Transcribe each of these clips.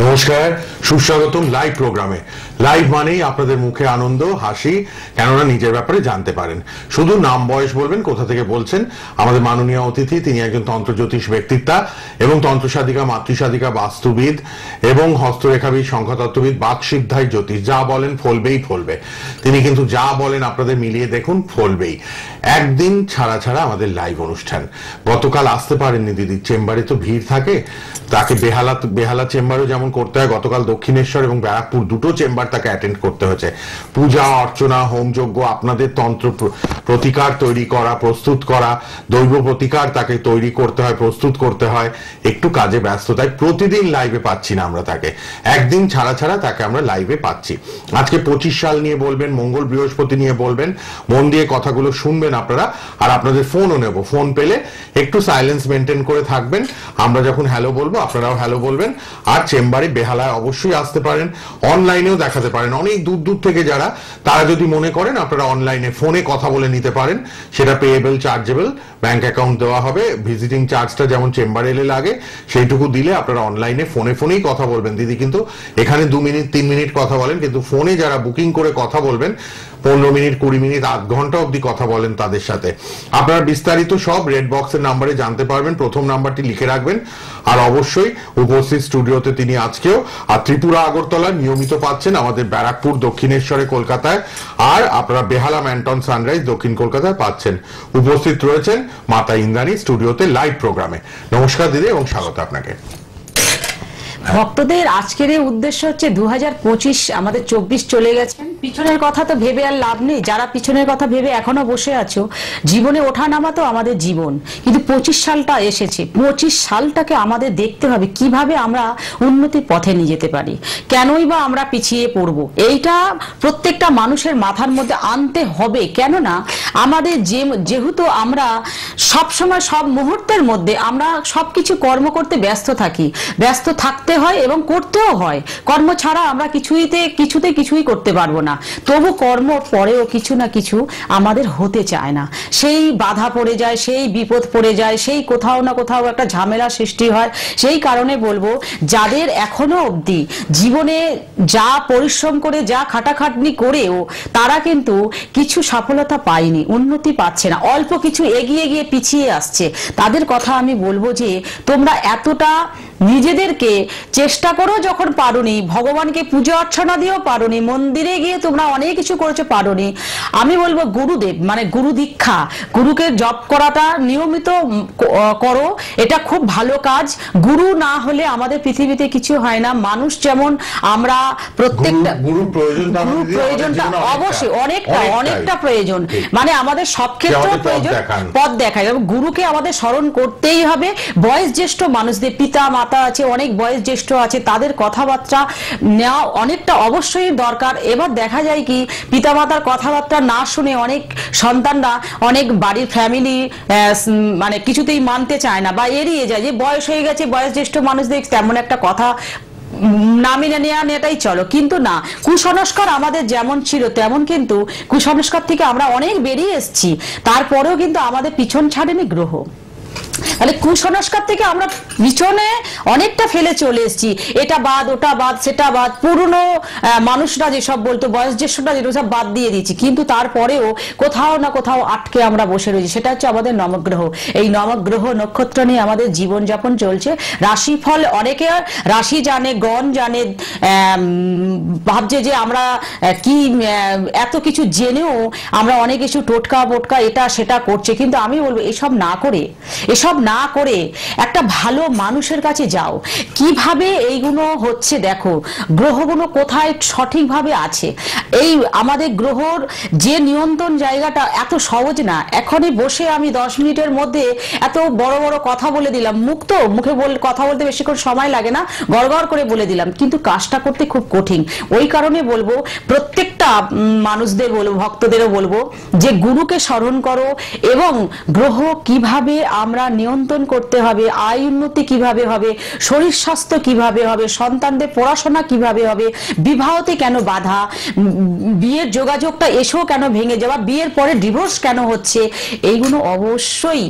নমস্কার, সুস্বাগতম লাইভ প্রোগ্রামে। লাইভ মানেই আপনাদের মুখে আনন্দ, হাসি, কেননা নিজের ব্যাপারে জানতে পারেন। শুধু নাম বয়স বলবেন, কোথা থেকে বলছেন। আমাদের মাননীয় অতিথি, তিনি একজন তন্ত্রজ্যোতিষ ব্যক্তিত্বা এবং তন্ত্রসাধিকা, মাতৃসাধিকা, বাস্তুবিদ এবং হস্তরেখাবিদ, সংখ্যাতত্ত্ববিদ, বাকসিদ্ধায় জ্যোতিষ। যা বলেন ফলবেই ফলবে। তিনি কিন্তু যা বলেন আপনাদের মিলিয়ে দেখুন ফলবেই। একদিন ছাড়া ছাড়া আমাদের লাইভ অনুষ্ঠান। গতকাল আসতে পারেননি দিদি, চেম্বারে তো ভিড় থাকে, তাকে বেহালা চেম্বারও যেমন করতে হয়, গতকাল দক্ষিণেশ্বর এবং ব্যারাকপুর দুটো চেম্বার তাকে অ্যাটেন্ড করতে হয়েছে। পূজা অর্চনা, হোমযজ্ঞ, আপনাদের তন্ত্র প্রতিকার তৈরি করা, প্রস্তুত করা, দৈব প্রতিকার তাকে তৈরি করতে হয়, প্রস্তুত করতে হয়। একটু কাজে ব্যস্ততায় প্রতিদিন লাইভে পাচ্ছি না আমরা তাকে, একদিন ছাড়া ছাড়া তাকে আমরা লাইভে পাচ্ছি। আজকে 25 সাল নিয়ে বলবেন, মঙ্গল বৃহস্পতি নিয়ে বলবেন। মন দিয়ে কথাগুলো শুনবেন আপনারা, আর আপনাদের ফোনও নেব। ফোন পেলে একটু সাইলেন্স মেনটেন করে থাকবেন। আমরা যখন হ্যালো বলবো আপনারাও হ্যালো বলবেন। আর চেম্বারে বেহালায় অবশ্যই আসতে পারেন, অনলাইনেও দেখাতে পারেন। অনেক দূর দূর থেকে যারা, তারা যদি মনে করেন আপনারা অনলাইনে ফোনে কথা বলে নিতে পারেন, সেটা পেয়েবল, চার্জেবল, ব্যাংক অ্যাকাউন্ট দেওয়া হবে। ভিজিটিং চার্জটা যেমন চেম্বারে এলে লাগে, সেইটুকু দিলে আপনারা অনলাইনে ফোনেই কথা বলবেন। দিদি কিন্তু এখানে 2 মিনিট 3 মিনিট কথা বলেন, কিন্তু ফোনে যারা বুকিং করে কথা বলবেন 15 মিনিট 20 মিনিট আধ ঘন্টা অব্দি কথা বলেন তাদের সাথে। আপনারা বিস্তারিত সব রেড বক্সের নাম্বারে জানতে পারবেন। প্রথম নাম্বারটি লিখে রাখবেন। আর অবশ্যই উপস্থিত স্টুডিওতে তিনি আজকেও, আর ত্রিপুরা আগরতলা নিয়মিত পাচ্ছেন, আমাদের ব্যারাকপুর, দক্ষিণেশ্বরে, কলকাতায়, আর আপনারা বেহালা, ম্যান্টন, সানরাইজ, দক্ষিণ কলকাতায় পাচ্ছেন। উপস্থিত রয়েছেন মাতা ইন্দ্রাণী স্টুডিওতে লাইভ প্রোগ্রামে। নমস্কার দিদি এবং স্বাগত আপনাকে। ভক্তদের আজকের এই উদ্দেশ্য হচ্ছে 2025, আমাদের 24 চলে গেছে। পিছনের কথা তো ভেবে আর লাভ নেই। যারা পিছনের কথা ভেবে এখনো বসে আছো, জীবনে ওঠা নামা তো আমাদের জীবন, কিন্তু 25 সালটা এসেছে। 25 সালটাকে আমাদের দেখতে হবে কিভাবে আমরা উন্নতির পথে নিয়ে যেতে পারি, কেনই বা আমরা পিছিয়ে পড়বো। এইটা প্রত্যেকটা মানুষের মাথার মধ্যে আনতে হবে। কেননা আমাদের যেহেতু আমরা সবসময় সব মুহূর্তের মধ্যে আমরা সবকিছু কর্ম করতে ব্যস্ত থাকি, ব্যস্ত থাকতে হয় এবং করতেও হয়। কর্ম ছাড়া আমরা কিছুই করতে পারবো না। তবু কর্ম পরেও কিছু না কিছু আমাদের হতে চায় না, সেই বাধা পড়ে যায়, সেই বিপদ পড়ে যায়, সেই কোথাও না কোথাও একটা ঝামেলা সৃষ্টি হয়। সেই কারণে বলবো, যাদের এখনো অবধি জীবনে যা পরিশ্রম করে, যা খাটাখাটনি করেও তারা কিন্তু কিছু সফলতা পায়নি, উন্নতি পাচ্ছে না, অল্প কিছু এগিয়ে গিয়ে পিছিয়ে আসছে, তাদের কথা আমি বলবো যে তোমরা এতটা নিজেদেরকে চেষ্টা করো, যখন পারোনি, ভগবানকে পূজা অর্চনা দিয়েও পারোনি, মন্দিরে গিয়ে তোমরা অনেক কিছু করেছো, পারোনি, আমি বলবো গুরুদেব মানে গুরু দীক্ষা, গুরুকে জপ করাটা নিয়মিত করো। এটা খুব ভালো কাজ। গুরু না হলে আমাদের পৃথিবীতে কিছু হয় না। মানুষ যেমন আমরা প্রত্যেকটা গুরু প্রয়োজনটা অবশ্যই অনেকটা প্রয়োজন, মানে আমাদের সব ক্ষেত্রে প্রয়োজন, পথ দেখায়। গুরুকে আমাদের স্মরণ করতেই হবে। বয়স জ্যেষ্ঠ মানুষদের, পিতা মাতা আছে, অনেক বয়স জ্যেষ্ঠ আছে, তাদের কথাবার্তা নেওয়া অনেকটা অবশ্যই দরকার। এবার দেখা যায় কি, পিতামাতার কথাবার্তা না শুনে অনেক সন্তানরা, অনেক বাড়ির ফ্যামিলি মানে কিছুতেই মানতে চায় না বা এড়িয়ে যায়, যে বয়স হয়ে গেছে, বয়স জ্যেষ্ঠ মানুষদের তেমন একটা কথা না মেনে নেওয়াটাই চলো। কিন্তু না, কুসংস্কার আমাদের যেমন ছিল তেমন কিন্তু কুসংস্কার থেকে আমরা অনেক বেরিয়ে এসেছি, তারপরেও কিন্তু আমাদের পিছন ছাড়েনি গ্রহ। তাহলে কুসংস্কার থেকে আমরা পিছনে অনেকটা ফেলে চলে এসেছি। এটা বাদ, ওটা বাদ, সেটা বাদ, পুরনো মানুষরা যেসব বলতো, বয়স জ্যেষ্ঠরা যেসব সব বাদ দিয়ে দিয়েছি, কিন্তু তারপরেও কোথাও না কোথাও আটকে আমরা বসে রয়েছি। সেটা হচ্ছে আমাদের নবগ্রহ। এই নবগ্রহ নক্ষত্র নিয়ে আমাদের জীবনযাপন চলছে। রাশিফল অনেকে রাশি জানে, গণ জানে, ভাবছে যে আমরা কি এত কিছু জেনেও আমরা অনেক কিছু টোটকা বোটকা এটা সেটা করছে। কিন্তু আমি বলবো এসব না করে একটা ভালো মানুষের কাছে যাও। কিভাবে এইগুলো হচ্ছে দেখো, গ্রহগুলো কোথায় সঠিকভাবে আছে। এই আমাদের গ্রহর যে নিয়ন্ত্রণ জায়গাটা এত সহজ না। এখনই বসে আমি 10 মিনিটের মধ্যে এত বড় বড় কথা বলে দিলাম, মুখে কথা বলতে বেশিক্ষণ সময় লাগে না, গড়গড় করে বলে দিলাম, কিন্তু কাজটা করতে খুব কঠিন। ওই কারণে বলবো প্রত্যেকটা মানুষদের বলবো, ভক্তদেরও বলবো যে গুরুকে স্মরণ করো এবং গ্রহ কিভাবে আমরা নিয়ন্ত্রণ করতে হবে, আয় উন্নতি কিভাবে হবে, শরীর স্বাস্থ্য কিভাবে হবে, সন্তানদের পড়াশোনা কিভাবে হবে, বিবাহতে কেন বাধা, বিয়ের যোগাযোগটা এসেও কেন ভেঙে যাওয়া, বিয়ের পরে ডিভোর্স কেন হচ্ছে, এইগুলো অবশ্যই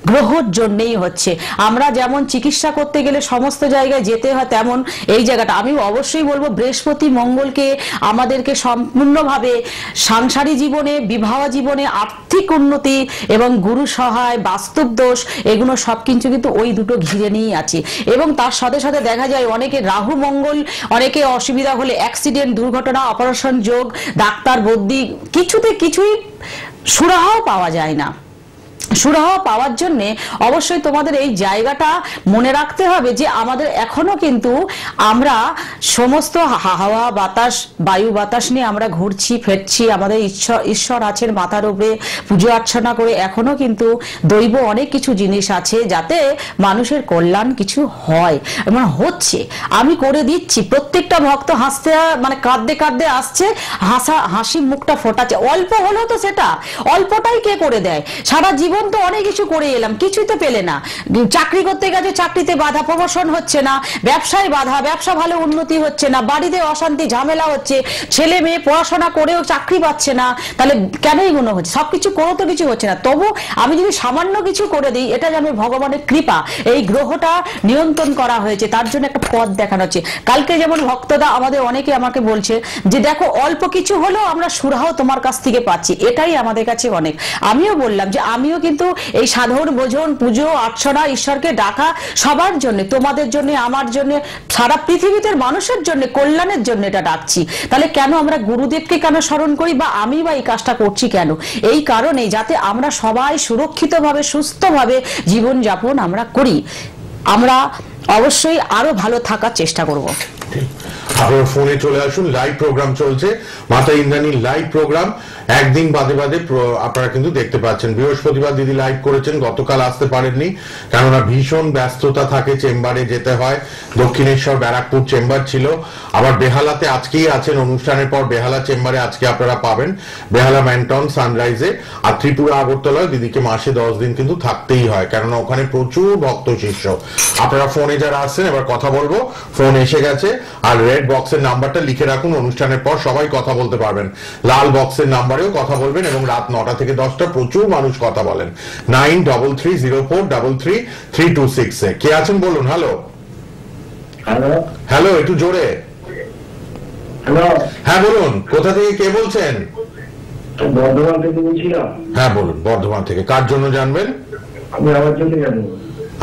গ্রহর জন্যই হচ্ছে। আমরা যেমন চিকিৎসা করতে গেলে সমস্ত জায়গায় যেতে হয়, তেমন এই জায়গাটা আমি অবশ্যই বলবো বৃহস্পতি মঙ্গলকে আমাদেরকে সম্পূর্ণভাবে সাংসারিক জীবনে, বিবাহ জীবনে, আর্থিক উন্নতি এবং গুরু সহায়, বাস্তব দোষ, এগুলো সবকিছু কিন্তু ওই দুটো ঘিরে নিয়েই আছে। এবং তার সাথে সাথে দেখা যায় অনেকে রাহু মঙ্গল, অনেকে অসুবিধা হলে অ্যাক্সিডেন্ট, দুর্ঘটনা, অপারেশন যোগ, ডাক্তার বদ্যি, কিছুই সুরাহাও পাওয়া যায় না। সুরাহ পাওয়ার জন্য অবশ্যই তোমাদের এই জায়গাটা মনে রাখতে হবে যে আমাদের এখনো কিন্তু আমরা সমস্ত হাওয়া বাতাস, বায়ু বাতাস নিয়ে আমরা ঘুরছি ফেরছি, আমাদের ঈশ্বর আছেন মাথার উপরে, পুজো অর্চনা করে এখনো কিন্তু দৈব অনেক কিছু জিনিস আছে যাতে মানুষের কল্যাণ কিছু হয় এবং হচ্ছে। আমি করে দিচ্ছি, প্রত্যেকটা ভক্ত হাসতে মানে কাঁদতে কাঁদতে আসছে, হাসি মুখটা ফোটাচ্ছে। অল্প হলেও তো সেটা অল্পটাই কে করে দেয়? সারা জীবন তো অনেক কিছু করে এলাম, কিছুই তো পেলে না। চাকরি করতে গেছে, চাকরিতে বাধা, প্রমোশন হচ্ছে না, ব্যবসায় বাধা, ব্যবসা ভালো উন্নতি হচ্ছে না, বাড়িতে অশান্তি ঝামেলা হচ্ছে, ছেলে মেয়ে পড়াশোনা করেও চাকরি পাচ্ছে না, তাহলে কেন এগুলো হচ্ছে? সবকিছু করেও তো কিছু হচ্ছে না। তবু আমি যদি সামান্য কিছু করে দিই, এটা যেন ভগবানের কৃপা, এই গ্রহটা নিয়ন্ত্রণ করা হয়েছে, তার জন্য একটা পথ দেখানো হচ্ছে। কালকে যেমন ভক্তরা আমাদের অনেকে আমাকে বলছে যে দেখো অল্প কিছু হলেও আমরা সুরাহ তোমার কাছ থেকে পাচ্ছি, এটাই আমাদের কাছে অনেক। আমিও বললাম যে আমিও কিন্তু এই সাধন ভোজন, পুজো অর্চনা, ঈশ্বরকে ডাকা সবার জন্য, তোমাদের জন্য, আমার জন্য, সারা পৃথিবীতে মানুষের জন্য, কল্যাণের জন্য এটা ডাকছি। তাহলে কেন আমরা গুরুদেবকে কেন স্মরণ করি, বা আমি বা এই কাজটা করছি কেন? এই কারণে যাতে আমরা সবাই সুরক্ষিতভাবে, সুস্থভাবে জীবন যাপন আমরা করি। আমরা অবশ্যই আরো ভালো থাকার চেষ্টা করব। আপনারা ফোনে চলে আসুন, লাইভ প্রোগ্রাম চলছে, মাতা ইন্দ্রাণীর লাইভ প্রোগ্রাম একদিন বাদে বাদে আপনারা কিন্তু দেখতে পাচ্ছেন। বৃহস্পতিবার দিদি লাইভ করেছেন, গতকাল আসতে পারেননি, কেননা ভীষণ ব্যস্ততা থাকে, চেম্বারে যেতে হয়। দক্ষিণেশ্বর ব্যারাকপুর চেম্বার ছিল, আবার বেহালাতে আজকেই আছেন, অনুষ্ঠানের পর বেহালা চেম্বারে আজকে আপনারা পাবেন, বেহালা ম্যান্টন সানরাইজে। আর ত্রিপুরা আগরতলায় দিদিকে মাসে 10 দিন কিন্তু থাকতেই হয়, কেননা ওখানে প্রচুর ভক্ত শিষ্য। আপনারা ফোনে যারা আসছেন এবার কথা বলবো, ফোন এসে গেছে, আর রেড বক্সের নাম্বারটা লিখে রাখুন, অনুষ্ঠানের পর সবাই কথা বলতে পারবেন। লাল বক্সের নাম্বারেও কথা বলবেন, এবং রাত 9টা থেকে 10টা প্রচুর মানুষ কথা বলেন। 9330433326 কে আছেন বলুন। হ্যালো হ্যালো, একটু জোরে। হ্যালো, হ্যাঁ বলুন, কোথা থেকে কে বলছেন? বর্ধমান থেকে বলছিলাম। হ্যাঁ বলুন, বর্ধমান থেকে। কার জন্য জানবেন? আমি আমার জন্য জানবো।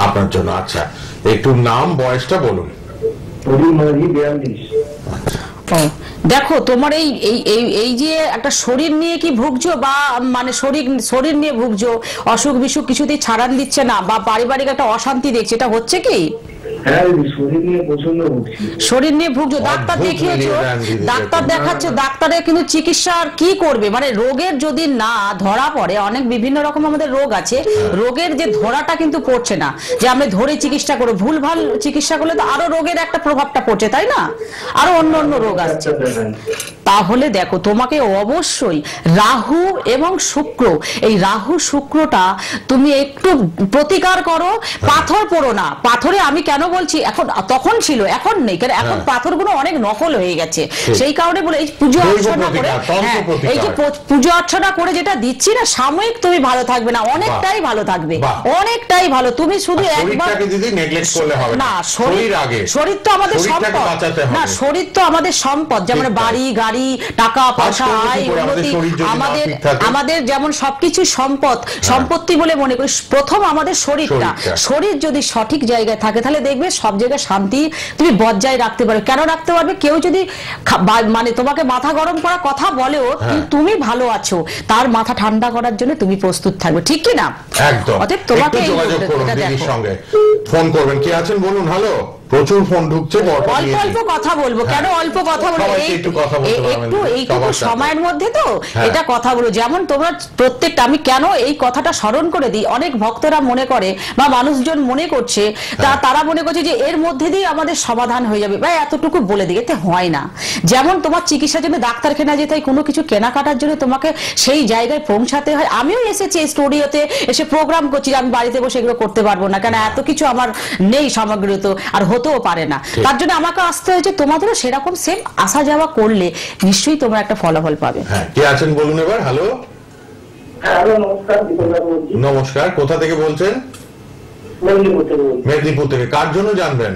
আপনার জন্য, আচ্ছা। একটু নাম বয়সটা বলুন। দেখো তোমার এই যে একটা শরীর নিয়ে কি ভুগছো, বা মানে শরীর নিয়ে ভুগছো, অসুখ বিসুখ কিছুতেই ছাড়ান দিচ্ছে না, বা পারিবারিক একটা অশান্তি দেখছে, এটা হচ্ছে কি? শরীর নিয়ে ভুগছো, ডাক্তার দেখিয়েছো, ডাক্তার দেখাচ্ছে, ডাক্তারের কিন্তু চিকিৎসা আর কি করবে? মানে রোগের যদি না ধরা পড়ে, অনেক বিভিন্ন রকম আমাদের রোগ আছে, রোগের যে ধরাটা কিন্তু পড়ছে না, যে আমরা ধরে চিকিৎসা করবো, ভুলভাল চিকিৎসা করলে তো আরো রোগের একটা প্রভাবটা পড়ছে, তাই না? আরো অন্য রোগ আসছে। তাহলে দেখো তোমাকে অবশ্যই রাহু এবং শুক্র, এই রাহু শুক্রটা তুমি একটু প্রতিকার করো। পাথর পড়ো না, পাথরে আমি কেন বলছি, এখন তখন ছিল এখন নেই, কারণ এখন পাথরগুলো অনেক নকল হয়ে গেছে, সেই কারণে বলে এই পুজো অর্চনা করে, এই যে পুজো অর্চনা করে যেটা দিচ্ছি না, সাময়িক তুমি ভালো থাকবে না, অনেকটাই ভালো থাকবে, অনেকটাই ভালো। তুমি শুধু একবার না, শরীর তো আমাদের সম্পদ না, শরীর তো আমাদের সম্পদ, যেমন বাড়ি গাড়ি, টাকা পয়সা, আয়, উন্নতি, আমাদের যেমন সবকিছু সম্পদ, সম্পত্তি বলে মনে করি। প্রথম আমাদের শরীরটা, শরীর যদি সঠিক জায়গায় থাকে তাহলে দেখবে সব জায়গায় শান্তি তুমি বজায় রাখতে পারবে। কেন রাখতে পারবে? কেউ যদি মানে তোমাকে মাথা গরম করার কথা বলেও তুমি ভালো আছো, তার মাথা ঠান্ডা করার জন্য তুমি প্রস্তুত থাকবে, ঠিক কি না? একদম। অতএব তোমাকে যোগাযোগ করুন, দিদির সঙ্গে ফোন করবেন। কে আছেন বলুন। হ্যালো, প্রচুর ফোন ঢুকছে, অল্প অল্প কথা বলবো। কেন অল্প কথা বলবো? একটু এইটুকু সময়ের মধ্যে তো এটা কথা বলো। যেমন তোমরা প্রত্যেকটা, আমি কেন এই কথাটা স্মরণ করে দিই, অনেক ভক্তরা মনে করে বা মানুষজন মনে করছে, তারা মনে করছে যে এর মধ্যে দিয়ে আমাদের সমাধান হয়ে যাবে, বা এতটুকু বলে দিই, এতে হয় না। যেমন তোমার চিকিৎসার জন্য ডাক্তারখানা যেতে হয়, কোনো কিছু কেনাকাটার জন্য তোমাকে সেই জায়গায় পৌঁছাতে হয়। আমিও এসেছি এই স্টুডিওতে এসে প্রোগ্রাম করছি, আমি বাড়িতে বসে এগুলো করতে পারবো না, কেন এত কিছু আমার নেই সামগ্রী, তো আর হতেও পারে না। তার জন্য আমাকে আসতে হয়েছে। তোমাদেরও সেরকম সেম আসা যাওয়া করলে নিশ্চয়ই তোমরা একটা ফলাফল পাবে। কে আছেন বলুন এবার। হ্যালো হ্যাঁ হ্যালো নমস্কার, দীপকদা বলছি। নমস্কার, কোথা থেকে বলছেন? মেদিনীপুর থেকে বলছি। মেদিনীপুর থেকে। কার জন্য জানবেন?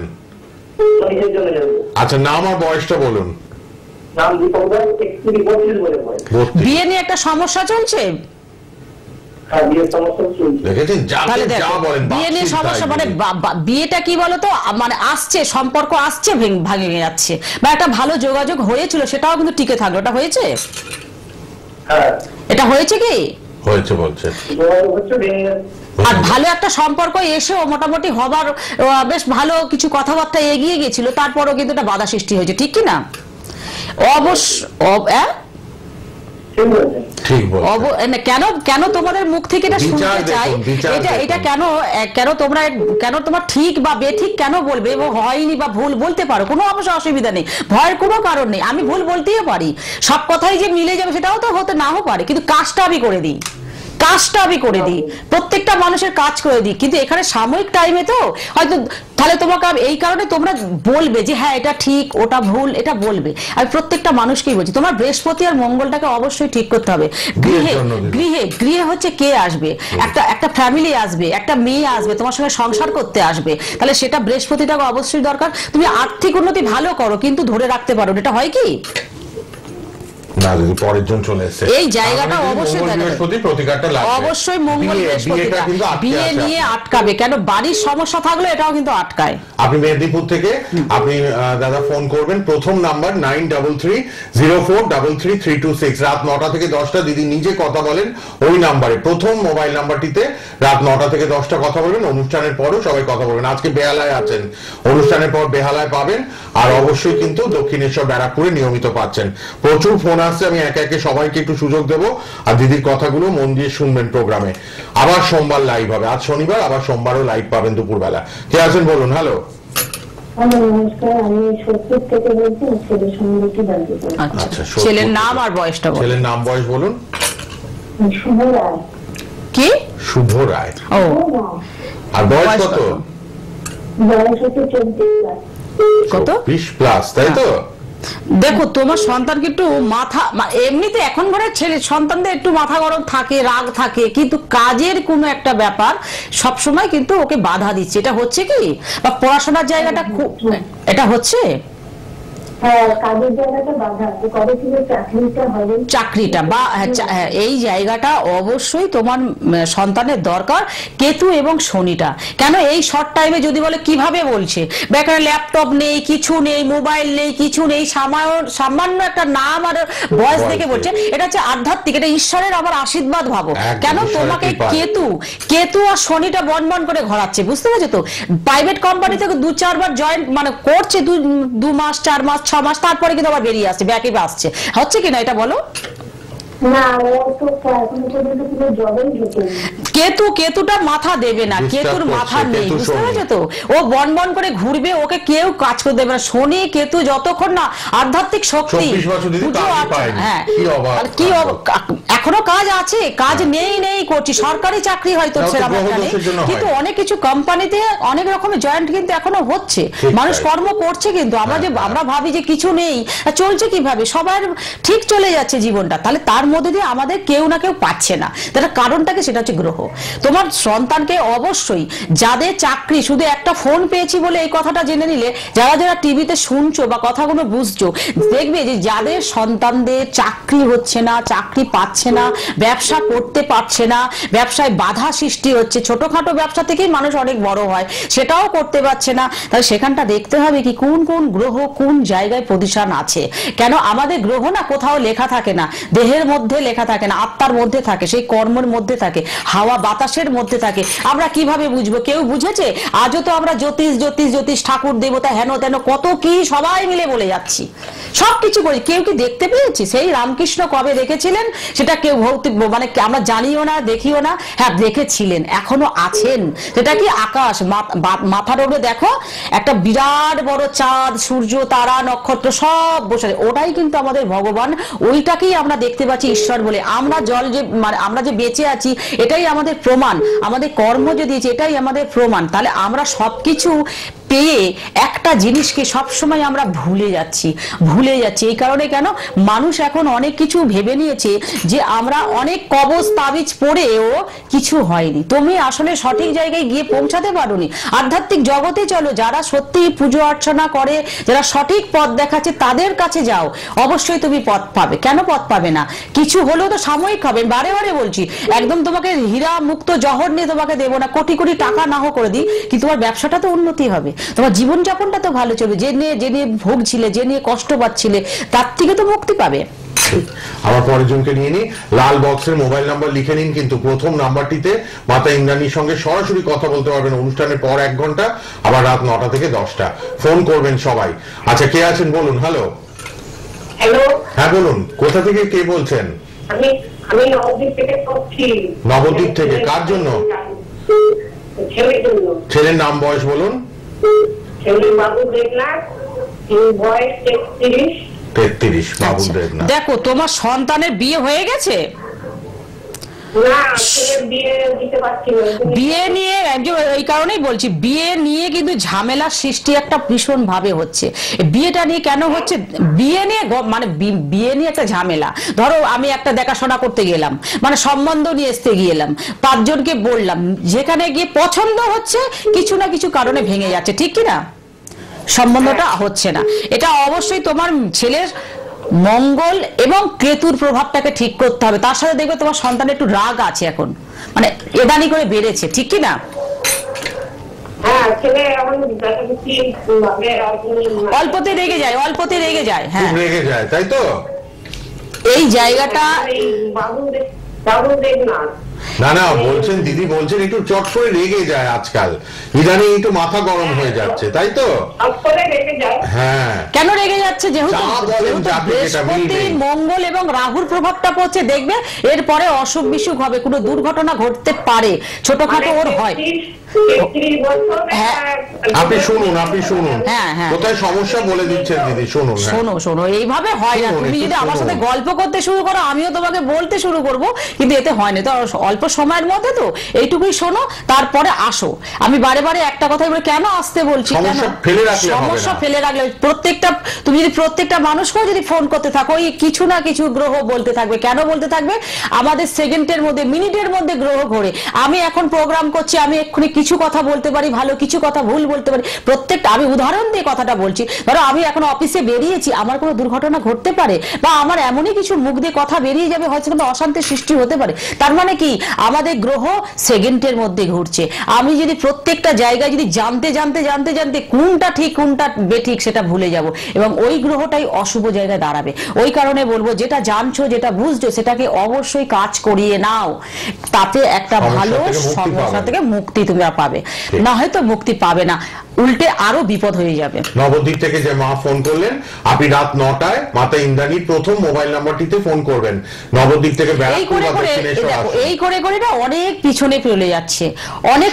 নিজের জন্য জানবো। আচ্ছা, নাম আর বয়সটা বলুন। নাম দীপকদা, 31 বলে হয়। 32। বিয়ে নিয়ে একটা সমস্যা চলছে। হ্যাঁ, বিয়ের সমস্যা চলছে। দেখেছেন তাহলে যা দেখো, বলেন বিয়ে নিয়ে বাকশিস সমস্যা তাই মানে বলি। বিয়েটা কি বলতো, মানে আসছে, সম্পর্ক আসছে, ভাঙে যাচ্ছে, বা একটা ভালো যোগাযোগ হয়েছিল সেটাও কিন্তু টিকে থাকলো। এটা হয়েছে? হ্যাঁ, এটা হয়েছে কি? হয়েছে বলছে। যোগাযোগ হচ্ছে, ভেঙে যাচ্ছে। আর ভালো একটা সম্পর্ক এসেও মোটামুটি হবার বেশ ভালো কিছু কথাবার্তা এগিয়ে গেছিল, তারপরও কিন্তু একটা বাধা সৃষ্টি হয়েছে, ঠিক কি না? অবশ্য ঠিক বলেছেন। ঠিক বলছে। কেন কেন তোমাদের মুখ থেকে এটা বিচার শুনতে চাই, দেখুন, বিচার এটা দেখুন। কেন তোমরা কেন তোমার ঠিক বা বেঠিক কেন বলবে, এবং হয়নি বা ভুল বলতে পারো, কোনো অবশ্য অসুবিধা নেই, ভয়ের কোনো কারণ নেই। আমি ভুল বলতেই পারি, সব কথাই যে মিলে যাবে সেটাও তো হতে নাও পারে, কিন্তু কাজটা আমি করে দিই, প্রত্যেকটা মানুষের কাজ করে দিই। কিন্তু এখানে সাময়িক টাইমে তো হয়তো, তাহলে তোমাকে এই কারণে তোমরা বলবে যে হ্যাঁ এটা ঠিক ওটা ভুল, এটা বলবে। আমি প্রত্যেকটা মানুষকেই বলছি, তোমার বৃহস্পতি আর মঙ্গলটাকে অবশ্যই ঠিক করতে হবে। গৃহে হচ্ছে কে আসবে, একটা ফ্যামিলি আসবে, একটা মেয়ে আসবে, তোমার সঙ্গে সংসার করতে আসবে, তাহলে সেটা বৃহস্পতিটাকে অবশ্যই দরকার। তুমি আর্থিক উন্নতি ভালো করো, কিন্তু ধরে রাখতে পারো, এটা হয় কি না, যদি পরের জন চলে এসেছে এই জায়গাটা অবশ্যই বৃহস্পতি প্রতিকারটা লাগবে। অবশ্যই মঙ্গল বিয়েটা কিন্তু বিয়ে নিয়ে আটকাবে, কেন বাড়ির সমস্যা থাকলে এটাও কিন্তু আটকায়। আপনি মেদিনীপুর থেকে আপনি দাদা ফোন করবেন, প্রথম নাম্বার 9330433326, রাত 9টা থেকে 10টা দিদি নিজে কথা বলেন ওই নাম্বারে, প্রথম মোবাইল নাম্বারটিতে রাত 9টা থেকে 10টা কথা বলবেন। অনুষ্ঠানের পরও সবাই কথা বলবেন। আজকে বেহালায় আছেন, অনুষ্ঠানের পর বেহালায় পাবেন, আর অবশ্যই কিন্তু দক্ষিণেশ্বর ব্যারাকপুরে নিয়মিত পাচ্ছেন। প্রচুর ফোন আসছে, আমি একে একে সবাইকে একটু সুযোগ দেবো, আর দিদির কথাগুলো মন দিয়ে শুনবেন প্রোগ্রামে। আবার সোমবার লাইভ হবে, আজ শনিবার, আবার সোমবারও লাইভ পাবেন দুপুরবেলা। কে আছেন বলুন? হ্যালো, নমস্কার, আমি সত্যি থেকে বলছি, ছেলের সম্বন্ধে কি জানতে চাই। আচ্ছা, ছেলের নাম আর বয়সটা বলুন। ছেলের নাম বয়স বলুন। শুভ রায়। কি? শুভ রায়। ও, আর বয়স বয়স কত? কত? বয়স হচ্ছে 24। কত? 20 প্লাস, তাই তো? দেখো, তোমার সন্তানকে একটু এমনিতে এখন ঘরের ছেলে সন্তানদের একটু মাথা গরম থাকে, রাগ থাকে, কিন্তু কাজের কোনো একটা ব্যাপার সবসময় কিন্তু ওকে বাধা দিচ্ছে। এটা হচ্ছে কি, বা পড়াশোনার জায়গাটা খুব, এটা হচ্ছে হ্যাঁ, কাজের জায়গাটা বাধা আছে, কবে থেকে চাকরিটা হবে। চাকরিটা বা এই জায়গাটা অবশ্যই তোমার সন্তানের দরকার। কেতু এবং শনিটা কেন এই শর্ট টাইমে যদি বলে কিভাবে বলছে, বেকার ল্যাপটপ নেই, কিছু নেই, মোবাইল নেই, কিছু নেই, সামান্য একটা নাম আর বয়স দেখে বলছে। এটা হচ্ছে আধ্যাত্মিক, এটা ঈশ্বরের আবার আশীর্বাদ ভাবো। কেন তোমাকে কেতু আর শনিটা বন করে ঘোরাচ্ছে, বুঝতে পারছো তো? প্রাইভেট কোম্পানি থেকে 2-4 বার জয়েন মানে করছে, 2 মাস 4 মাস 6 মাস, তারপরে কিন্তু আবার বেরিয়ে আসছে, ব্যাকে আসছে। হচ্ছে কিনা এটা বলো? না, ও তো এখনো পর্যন্ত কোনো জবেই ঢোকেনি। কেতুটা মাথা দেবে না, কেতুর মাথা নেই, বুঝতে পারছো তো? ও বন করে ঘুরবে, ওকে কেউ কাজ করে দেবে না। শনি কেতু যতক্ষণ না আধ্যাত্মিক শক্তি, হ্যাঁ, কি এখনো কাজ আছে, কাজ নেই করছি, সরকারি চাকরি হয়তো সেরকম একটা নেই, কিন্তু অনেক কিছু কোম্পানিতে অনেক রকমের জয়েন্ট কিন্তু এখনো হচ্ছে, মানুষ কর্ম করছে। কিন্তু আমরা ভাবি যে কিছু নেই, চলছে কিভাবে, সবার ঠিক চলে যাচ্ছে জীবনটা, তাহলে তার মধ্যে দিয়ে আমাদের কেউ না কেউ পাচ্ছে না। তার কারণটাকে সেটা হচ্ছে গ্রহ। তোমার সন্তানকে অবশ্যই, যাদের চাকরি, শুধু একটা ফোন পেয়েছি বলে এই কথাটা জেনে নিলে, যারা টিভিতে শুনছো বা কথাগুলো বুঝছো, দেখবে যে যাদের সন্তানদের চাকরি হচ্ছে না, চাকরি পাচ্ছে না, ব্যবসা করতে পারছে না, ব্যবসায় বাধা সৃষ্টি হচ্ছে, ছোটখাটো ব্যবসা থেকেই মানুষ অনেক বড় হয়, সেটাও করতে পারছে না, তাহলে সেখানটা দেখতে হবে কি কোন কোন গ্রহ কোন জায়গায় পজিশন আছে। কেন আমাদের গ্রহ না কোথাও লেখা থাকে না, দেহের মধ্যে লেখা থাকে না, আত্মার মধ্যে থাকে, সেই কর্মের মধ্যে থাকে, হাওয়া বাতাসের মধ্যে থাকে। আমরা কিভাবে বুঝবো? কেউ বুঝেছে? আজও তো আমরা জ্যোতিষ ঠাকুর দেবতা হেন তেন কত কি সবাই মিলে বলে যাচ্ছি, সবকিছু বলি, কেউ কি দেখতে পেয়েছি? সেই রামকৃষ্ণ কবে দেখেছিলেন সেটা কেউ ভৌতিক মানে আমরা জানিও না, দেখিও না। হ্যাঁ, দেখেছিলেন, এখনো আছেন। সেটা কি আকাশ, মাথার উপরে দেখো একটা বিরাট বড় চাঁদ, সূর্য, তারা, নক্ষত্র সব বসে, ওটাই কিন্তু আমাদের ভগবান, ওইটাকেই আমরা দেখতে পাচ্ছি ঈশ্বর বলে। আমরা মানে আমরা যে বেঁচে আছি এটাই আমাদের প্রমাণ, আমাদের কর্ম যে দিয়েছে এটাই আমাদের প্রমাণ। তাহলে আমরা সবকিছু পেয়ে একটা জিনিসকে সবসময় আমরা ভুলে যাচ্ছি। এই কারণে কেন, মানুষ এখন অনেক কিছু ভেবে নিয়েছে যে আমরা অনেক কবজ তাবিজ পড়েও কিছু হয়নি। তুমি আসলে সঠিক জায়গায় গিয়ে পৌঁছাতে পারোনি। আধ্যাত্মিক জগতে চলো, যারা সত্যি পুজো অর্চনা করে, যারা সঠিক পথ দেখাচ্ছে তাদের কাছে যাও, অবশ্যই তুমি পথ পাবে। কেন পথ পাবে না? কিছু হলেও তো সাময়িক হবে। বারে বারে বলছি, একদম তোমাকে হীরা মুক্ত জহর নিয়ে তোমাকে দেবো না, কোটি কোটি টাকা নাও করে দিই, কিন্তু তোমার ব্যবসাটা তো উন্নতি হবে, তোমার জীবনযাপনটা তো ভালো চলবে। যে নিয়ে ভুগছিলে, যে নিয়ে কষ্ট পাচ্ছিলে, তার থেকে তো মুক্তি পাবে। আমার পরের জনকে নিয়ে নিই। লাল বক্সের মোবাইল নাম্বার লিখে নিন, কিন্তু প্রথম নাম্বারটিতে মাতা ইন্দ্রাণীর সঙ্গে সরাসরি কথা বলতে পারবেন অনুষ্ঠানের পর 1 ঘন্টা, আবার রাত 9টা থেকে 10টা ফোন করবেন সবাই। আচ্ছা, কে আছেন বলুন? হ্যালো। হ্যালো, হ্যাঁ বলুন, কোথা থেকে কে বলছেন? আমি নবদ্বীপ থেকে বলছি। নবদ্বীপ থেকে? কার জন্য? ছেলের জন্য। ছেলের নাম বয়স বলুন। ছেলের বাবু দেবনাথ, বয়স 33। 33। বাবু দেবনাথ। দেখো, তোমার সন্তানের বিয়ে হয়ে গেছে? না, ছেলের বিয়ে দিতে পারছি না। বিয়ে নিয়ে এই কারণেই বলছি, বিয়ে নিয়ে কিন্তু ঝামেলার সৃষ্টি একটা ভীষণ ভাবে হচ্ছে। বিয়েটা নিয়ে কেন হচ্ছে? বিয়ে নিয়ে বিয়ে নিয়ে একটা ঝামেলা। ধরো আমি একটা দেখাশোনা করতে গেলাম, মানে সম্বন্ধ নিয়ে আসতে গেলাম, 5 জনকে বললাম, যেখানে গিয়ে পছন্দ হচ্ছে, কিছু না কিছু কারণে ভেঙে যাচ্ছে, ঠিক কিনা? সম্বন্ধটা হচ্ছে না। এটা অবশ্যই তোমার ছেলের মঙ্গল এবং কেতুর প্রভাবটাকে ঠিক করতে হবে। তার সাথে দেখবে তোমার সন্তানের একটু রাগ আছে এখন, মানে এদানি করে বেড়েছে, ঠিক কি না? হ্যাঁ, ছেলে এখন অল্পতে রেগে যায়। হ্যাঁ, রেগে যায়, তাই তো? এই জায়গাটা বাবু দেখনাথ। না, বলছেন দিদি, বলছেন একটু চট করে রেগে যায় আজকাল, ইদানিং একটু মাথা গরম হয়ে যাচ্ছে, তাই তো? হ্যাঁ। কেন রেগে যাচ্ছে? যেহেতু বৃহস্পতি, মঙ্গল এবং রাহুর প্রভাবটা পড়ছে, দেখবে এরপরে অসুখ বিসুখ হবে, কোনো দুর্ঘটনা ঘটতে পারে, ছোটখাটো ওর হয়। আপনি শুনুন। হ্যাঁ, কোথায় সমস্যা বলে দিচ্ছেন দিদি, শুনুন। শোনো, এইভাবে হয় না। তুমি যদি আমার সাথে গল্প করতে শুরু করো, আমিও তোমাকে বলতে শুরু করব, কিন্তু এতে হয় না। তো অল্প সময়ের মধ্যে তো এইটুকুই শোনো, তারপরে আসো। আমি বারে বারে একটা কথাই বলে কেন আসতে বলছি, সমস্যা ফেলে রাখলে তুমি যদি প্রত্যেকটা মানুষকেও যদি ফোন করতে থাকো, এই কিছু না কিছু গ্রহ বলতে থাকবে। কেন বলতে থাকবে? আমাদের সেকেন্ডের মধ্যে, মিনিটের মধ্যে গ্রহ ঘোরে। আমি এখন প্রোগ্রাম করছি, আমি এক্ষুনি কিছু কথা বলতে পারি ভালো, কিছু কথা ভুল বলতে পারি। প্রত্যেকটা, আমি উদাহরণ দিয়ে কথাটা বলছি, ধরো আমি এখন অফিসে বেরিয়েছি, আমার কোনো দুর্ঘটনা ঘটতে পারে, বা আমার এমনই কিছু মুখ দিয়ে কথা বেরিয়ে যাবে, হয়তো কোনো অশান্তির সৃষ্টি হতে পারে। তার মানে কি, আমাদের গ্রহ সেকেন্ডের মধ্যে ঘুরছে। আমি যদি প্রত্যেকটা জায়গায় যদি জানতে কোনটা ঠিক কোনটা বেঠিক সেটা ভুলে যাব, এবং ওই গ্রহটাই অশুভ জায়গায় দাঁড়াবে। ওই কারণে বলবো, যেটা জানছো, যেটা বুঝছো, সেটাকে অবশ্যই কাজ করিয়ে নাও। তাতে একটা ভালো সমস্যা থেকে মুক্তি তুমি পাবে, না হয়তো মুক্তি পাবে না, উল্টে আরো বিপদ হয়ে যাবে। নবদ্বীপ থেকে যে মা ফোন করলেন, আপনি রাত 9টায় মাতা ইন্দ্রাণীর প্রথম মোবাইল নাম্বারটিতে ফোন করবেন। নবদ্বীপ থেকে এই করে না অনেক পিছনে চলে যাচ্ছে, অনেক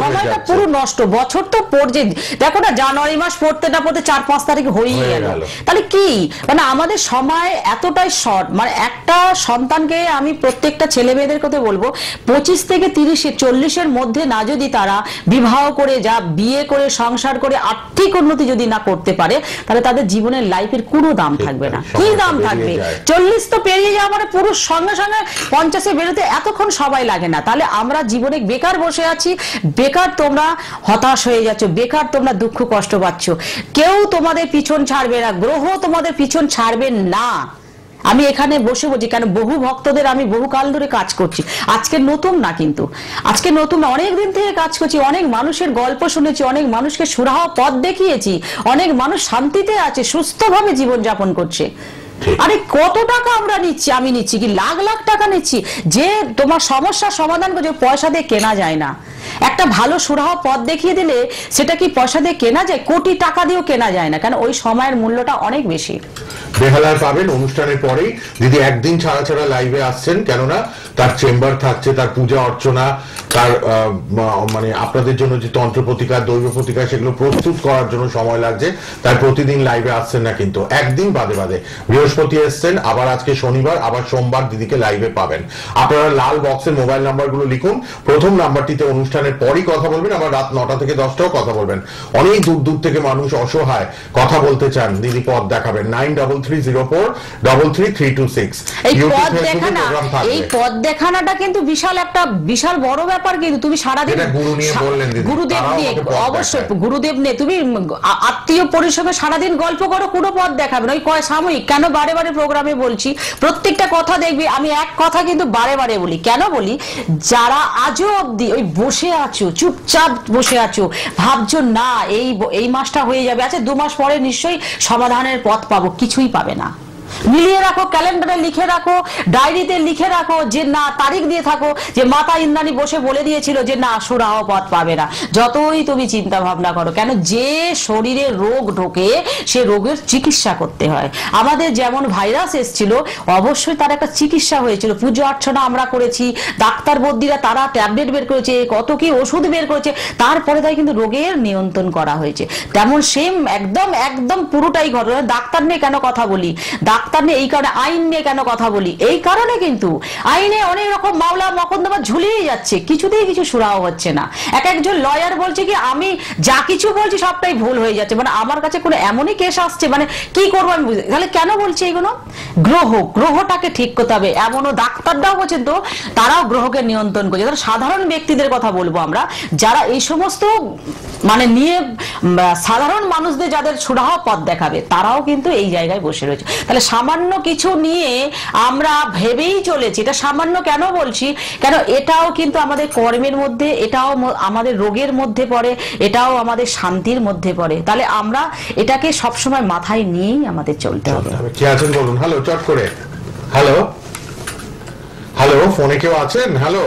সময়টা পুরো নষ্ট। বছর তো পড়ছে, দেখো না, জানুয়ারি মাস পড়তে না পড়তে 4-5 তারিখ হয়ে গেল। তাহলে কি, মানে আমাদের সময় এতটাই শর্ট। মানে একটা সন্তানকে আমি প্রত্যেকটা ছেলে মেয়েদের কথা বলবো, 25 থেকে 30-40-এর মধ্যে না যদি তারা বিবাহ করে, যা বিয়ে করে, সংসার করে আর্থিক উন্নতি যদি না করতে পারে, তাহলে তাদের জীবনের লাইফের কোনো দাম থাকবে না। কি দাম থাকবে? 40 তো পেরিয়ে যাওয়া মানে পুরুষ সঙ্গে 50-এ বেরোতে এতক্ষণ সবাই লাগে না। তাহলে আমরা জীবনে বেকার বসে আছি, বেকার তোমরা হতাশ হয়ে যাচ্ছ, বেকার তোমরা দুঃখ কষ্ট পাচ্ছ। কেউ তোমাদের পিছন ছাড়বে না, গ্রহ তোমাদের পিছন ছাড়বে না। আমি এখানে বসে বলছি, কেন বহু ভক্তদের আমি বহু কাল ধরে কাজ করছি, আজকে নতুন না, কিন্তু আজকে নতুন অনেক দিন থেকে কাজ করছি, অনেক মানুষের গল্প শুনেছি, অনেক মানুষকে সুরাহা পথ দেখিয়েছি, অনেক মানুষ শান্তিতে আছে, সুস্থভাবে জীবনযাপন করছে। আরে কত টাকা আমরা নিচ্ছি, আমি নিচ্ছি কি লাখ লাখ টাকা নিচ্ছি, যে তোমার সমস্যার সমাধান করছে, পয়সা দিয়ে কেনা যায় না। একটা ভালো সুরাহা পথ দেখিয়ে দিলে সেটা কি পয়সা দিয়ে কেনা যায়? কোটি টাকা দিয়েও কেনা যায় না, কারণ ওই সময়ের মূল্যটা অনেক বেশি। বেহালার পাবেন অনুষ্ঠানের পরেই। দিদি একদিন ছাড়া লাইভে আসছেন, কেননা তার চেম্বার থাকছে, তার পূজা অর্চনা, তার মানে আপনাদের জন্য যে তন্ত্র প্রতিকার, দৈব প্রতিকার, সেগুলো প্রস্তুত করার জন্য সময় লাগছে, তাই প্রতিদিন লাইভে আসছেন না, কিন্তু একদিন বাদে বৃহস্পতি এসছেন, আবার আজকে শনিবার, আবার সোমবার দিদিকে লাইভে পাবেন। আপনারা লাল বক্সের মোবাইল নাম্বারগুলো লিখুন, প্রথম নাম্বারটিতে অনুষ্ঠানের পরই কথা বলবেন, আবার রাত 9টা থেকে 10টাও কথা বলবেন। অনেক দূর দূর থেকে মানুষ অসহায় কথা বলতে চান, দিদি পথ দেখাবেন। 9330433326। এই পথ দেখানা, এই পথ দেখানাটা কিন্তু বিশাল বড় ব্যাপার। কিন্তু তুমি সারাদিন গুরু নিয়ে বললেন দিদি, গুরুদেব নিয়ে, অবশ্যই গুরুদেব নিয়ে তুমি আত্মীয় পরিষদের সারাদিন গল্প করো, কোনো পথ দেখাবে না। ওই সাময়িক কেন বারে বারে প্রোগ্রামে বলছি, প্রত্যেকটা কথা দেখবি আমি এক কথা কিন্তু বারে বারে বলি। কেন বলি, যারা আজও অব্দি ওই বসে আছো, চুপচাপ বসে আছো, ভাবছো না এই মাসটা হয়ে যাবে, আচ্ছা 2 মাস পরে নিশ্চয়ই সমাধানের পথ পাবো, কিছুই পাবে না। মিলিয়ে রাখো, ক্যালেন্ডারে লিখে রাখো, ডায়েরিতে লিখে রাখো, যে না তারিখ দিয়ে থাকো যে মাতা ইন্দ্রাণী বসে বলে দিয়েছিল যে না সুরাহ পথ পাবে না। যতই তুমি চিন্তা ভাবনা করো কেন, যে শরীরে রোগ ঢোকে সে রোগের চিকিৎসা করতে হয়। আমাদের যেমন ভাইরাস এসেছিল, অবশ্যই তার একটা চিকিৎসা হয়েছিল, পুজো অর্চনা আমরা করেছি, ডাক্তার বদ্যিরা তারা ট্যাবলেট বের করেছে, কত কি ওষুধ বের করেছে, তারপরে তাই কিন্তু রোগের নিয়ন্ত্রণ করা হয়েছে। তেমন সেম একদম পুরোটাই ঘটনা। ডাক্তার নিয়ে কেন কথা বলি, ডাক্তার নিয়ে এই কারণে, আইন নিয়ে কেন কথা বলি, এই কারণে কিন্তু আইনে অনেক রকম মামলা মকদ্দমা ঝুলিয়ে যাচ্ছে, কিছুতেই কিছু সুরাহ হচ্ছে না। একজন লয়ার বলছে কি আমি যা কিছু বলছি সবটাই ভুল হয়ে যাচ্ছে, মানে আমার কাছে কোনো এমনই কেস আসছে, মানে কি করবো আমি বুঝি। তাহলে কেন বলছি এগুলো, গ্রহটাকে ঠিক করতে হবে। এমনও ডাক্তাররাও বলছেন তো, তারাও গ্রহকে নিয়ন্ত্রণ করছে। তারা সাধারণ ব্যক্তিদের কথা বলবো আমরা, যারা এই সমস্ত মানে নিয়ে সাধারণ মানুষদের যাদের সুরাহ পথ দেখাবে, তারাও কিন্তু এই জায়গায় বসে রয়েছে। তাহলে সামান্য কিছু নিয়ে আমরা ভেবেই চলেছি, এটা সামান্য কেন বলছি, কেন এটাও কিন্তু আমাদের কর্মের মধ্যে, এটাও আমাদের রোগের মধ্যে পড়ে, এটাও আমাদের শান্তির মধ্যে পড়ে। তাহলে আমরা এটাকে সবসময় মাথায় নিয়েই আমাদের চলতে হবে। কি আছেন বলুন, হ্যালো চট করে, হ্যালো ফোনে কেউ আছেন, হ্যালো,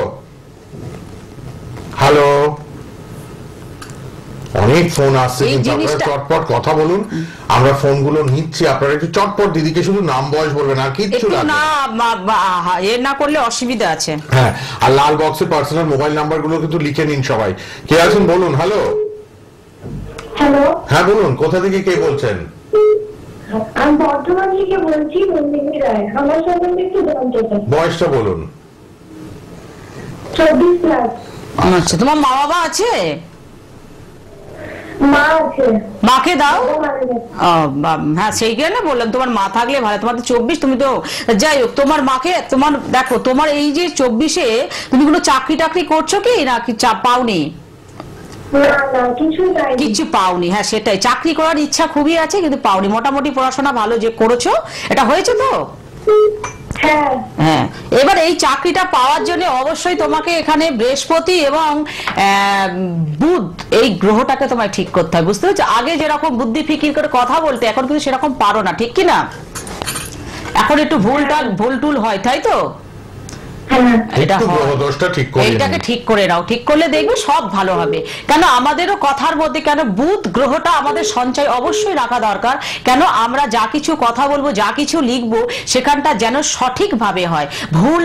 অনেক ফোন আসছে, কিন্তু আপনারা চটপট কথা বলুন, আমরা ফোনগুলো নিচ্ছি। আপনারা একটু চটপট দিদিকে শুধু নাম বয়স বলবেন, আর কিচ্ছু না করলে অসুবিধা আছে। হ্যাঁ, আর লাল বক্সে পার্সোনাল মোবাইল নাম্বার গুলো কিন্তু লিখে নিন সবাই। কে আছেন বলুন, হ্যালো। হ্যাঁ বলুন, কোথা থেকে কে বলছেন? আমি বর্ধমান থেকে বলছি, নন্দিনী রায়। আমার সম্বন্ধে একটু জানতে চাই। বয়সটা বলুন। 24+। আচ্ছা, তোমার মা বাবা আছে? মা আছে। মাকে দাও। হ্যাঁ সেই কারণে বললাম, তোমার মা থাকলে ভালো। তোমার তো 24, তুমি তো যাই হোক, তোমার মাকে, তোমার দেখো, তোমার এই যে 24-এ তুমি কোনো চাকরি টাকরি করছো কি না, কি পাওনি? কিছু পাওনি। হ্যাঁ সেটাই, চাকরি করার ইচ্ছা খুবই আছে কিন্তু পাওনি। মোটামুটি পড়াশোনা ভালো যে করেছো, এটা হয়েছে তো? হ্যাঁ, এবার এই চাকরিটা পাওয়ার জন্য অবশ্যই তোমাকে এখানে বৃহস্পতি এবং বুধ, এই গ্রহটাকে তোমায় ঠিক করতে হয়, বুঝতে পারছো? আগে যেরকম বুদ্ধি ফিকির করে কথা বলতে, এখন কিন্তু সেরকম পারো না, ঠিক কিনা? এখন একটু ভুল টুল হয়, তাই তো? এইটাকে ঠিক করে নাও, ঠিক করলে দেখবে সব ভালো হবে। কেন আমাদেরও কথার মধ্যে, কেন বুধ গ্রহটা আমাদের সঞ্চয় অবশ্যই রাখা দরকার। কেন আমরা যা কিছু কথা বলবো, যা কিছু লিখবো, সেখানটা যেন সঠিক ভাবে হয়, ভুল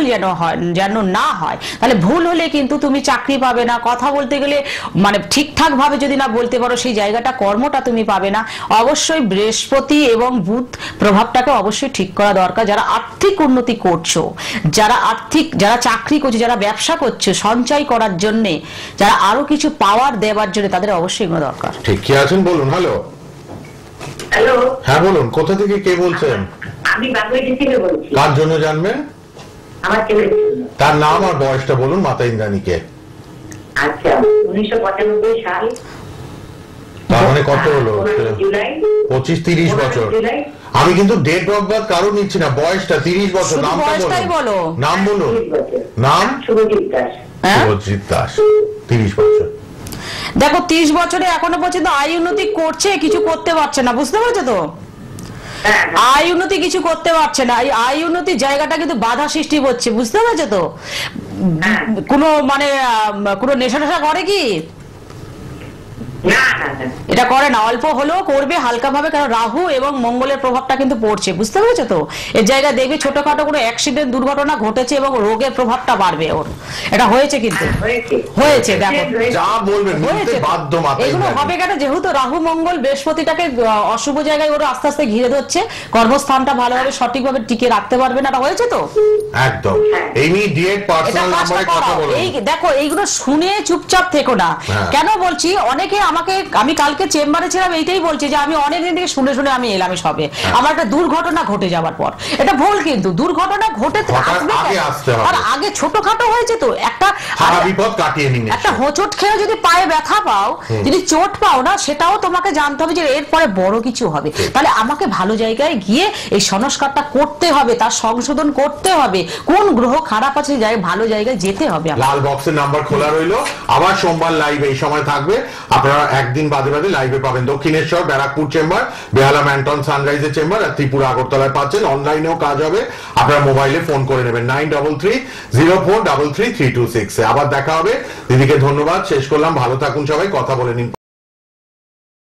যেন না হয়। তাহলে ভুল হলে কিন্তু তুমি চাকরি পাবে না। কথা বলতে গেলে মানে ঠিকঠাক ভাবে যদি না বলতে পারো, সেই জায়গাটা, কর্মটা তুমি পাবে না। অবশ্যই বৃহস্পতি এবং বুধ প্রভাবটাকে অবশ্যই ঠিক করা দরকার। যারা আর্থিক উন্নতি করছো, যারা চাকরি করছে, যারা ব্যবসা করছে, সঞ্চয় করার জন্য, যারা আরো কিছু পাওয়ার দেওয়ার জন্য, তাদের অবশ্যই এগুলো দরকার। ঠিক কি আছেন বলুন, হ্যালো। হ্যাঁ বলুন, কোথা থেকে কে বলছেন? আমি বাগুইটি থেকে বলছি। কার জন্য জানবেন? আমার ছেলের জন্য। তার নাম আর বয়সটা বলুন মাতা ইন্দ্রাণীকে। আচ্ছা, 1995 সাল। তার মানে কত হলো? জুলাই। 25-30 বছর। আমি কিন্তু ডেট অফ বার্থ কারো নিচ্ছি না, বয়সটা 30 বছর। বয়সটাই বলো। নাম বলুন। নাম? শুভজিৎ দাস। শুভজিৎ দাস, 30 বছর। দেখো 30 বছরে এখনো পর্যন্ত আয় উন্নতি করছে, কিছু করতে পারছে না, বুঝতে পারছো তো? আয় উন্নতি কিছু করতে পারছে না। এই আয় উন্নতির জায়গাটা কিন্তু বাধা সৃষ্টি হচ্ছে, বুঝতে পারছো তো? কোনো মানে কোনো নেশা করে কি? না না না এটা করে না, অল্প হলেও করবে হালকা ভাবে, কারণ রাহু এবং মঙ্গলের প্রভাবটা কিন্তু পড়ছে, বুঝতে পেরেছো তো? এর জায়গায় দেখবে ছোটখাটো কোনো অ্যাক্সিডেন্ট দুর্ঘটনা ঘটেছে এবং রোগের প্রভাবটা বাড়বে ওর, এটা হয়েছে কিন্তু হয়েছে, দেখো যা বলবেন হয়েছে তো। বাধ্য মাথায় এগুলো হবে কেন, যেহেতু রাহু মঙ্গল বৃহস্পতিটাকে অশুভ জায়গায় ওরা আস্তে আস্তে ঘিরে ধরছে, কর্মস্থানটা ভালোভাবে সঠিকভাবে টিকে রাখতে পারবে না, এটা হয়েছে তো। একদম ইমিডিয়েট এটা পার্সোনাল কাজটা নাম্বারে কথা করাও। বলুন। এই দেখো এইগুলো শুনে চুপচাপ থেকো না। হ্যাঁ। কেন বলছি, অনেকে আমাকে, আমি কালকে চেম্বারে ছিলাম, এইটাই বলছি যে আমি অনেকদিন থেকে শুনে শুনে আমি এলাম সবে, আমার একটা দুর্ঘটনা ঘটে যাওয়ার পর, এটা ভুল কিন্তু, দুর্ঘটনা ঘটে ঘটার আসবে আগে কেন? আসতে হবে। আর আগে ছোটখাটো হয়েছে তো একটা, সারা বিপদ কাটিয়ে নিন একটা হোঁচট খেয়ে যদি পায়ে ব্যথা পাও, যদি চোট পাও না, সেটাও তোমাকে জানতে হবে যে এরপরে বড় কিছু হবে, তাহলে আমাকে ভালো জায়গায় গিয়ে এই সংস্কারটা করতে হবে, তার সংশোধন করতে হবে, কোন গ্রহ খারাপ আছে, ভালো জায়গায় যেতে হবে আমার। লাল বক্সের নাম্বার খোলা রইলো, আবার সোমবার লাইভ এই সময় থাকবে, আপনারা একদিন বাদে বাদে লাইভে পাবেন। দক্ষিণেশ্বর ব্যারাকপুর চেম্বার, বেহালা ম্যান্টন সানরাইজের চেম্বার, আর ত্রিপুরা আগরতলায় পাচ্ছেন। অনলাইনেও কাজ হবে, আপনারা মোবাইলে ফোন করে নেবেন 9330433326। আবার দেখা হবে। দিদিকে ধন্যবাদ, শেষ করলাম, ভালো থাকুন সবাই, কথা বলে নিন।